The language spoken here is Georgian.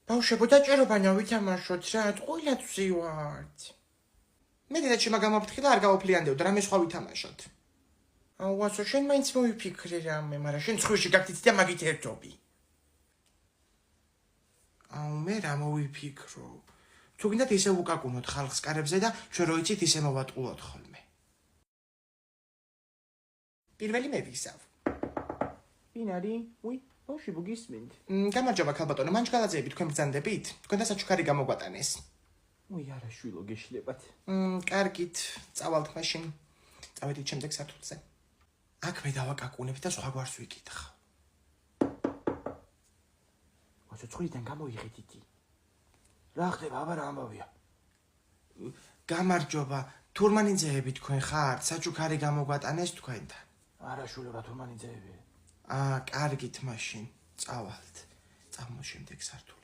ბავშვებო, დაჭერობანა ვითამაშოთ რა, ყველაც ვზივართ. მე დედაჩემ გამოფრთხილა არ გავუფლიანდეოდ, რამე სხვა ვითამაშოთ. აუასო, შენ მაინც მოვიფიქრე რამე, მაგრამ შენ ცხვირში გაგდიცი და მაგით ერთობი. მე რა მოვიფიქრო. თუ გინდათ ისე უკაკუნოთ ხალხს კარებზე და ჩვენ რო იცით ისე მოვატყუოთ ხოლმე. პირველი მე ვისავ. ვინ არის? უი, ბავშვი გისმენთ. გამარჯობა ქალბატონო, მანჯგალაძეები თქვენ ბრძანდებით? თქვენ და საჩუქარი გამოგვატანეს. უი, არა შვილო, გეშლებათ. კარგით, წავალთ მაშინ. წავედით შემდეგ სართულზე. აქ მე დავაკაკუნებ და სხვა გვარს ვიკითხავ. ცოცხლიდან გამოიღეთ იტი. რა ხდება, აბა რა ამბავია? გამარჯობა, თურმანიძეები თქვენ ხართ? საჩუქარი გამოგვატანეს თქვენთან. არა შვილო, თურმანიძეები. კარგით მაშინ, წავალთ. წამო შემდეგ სართულზე.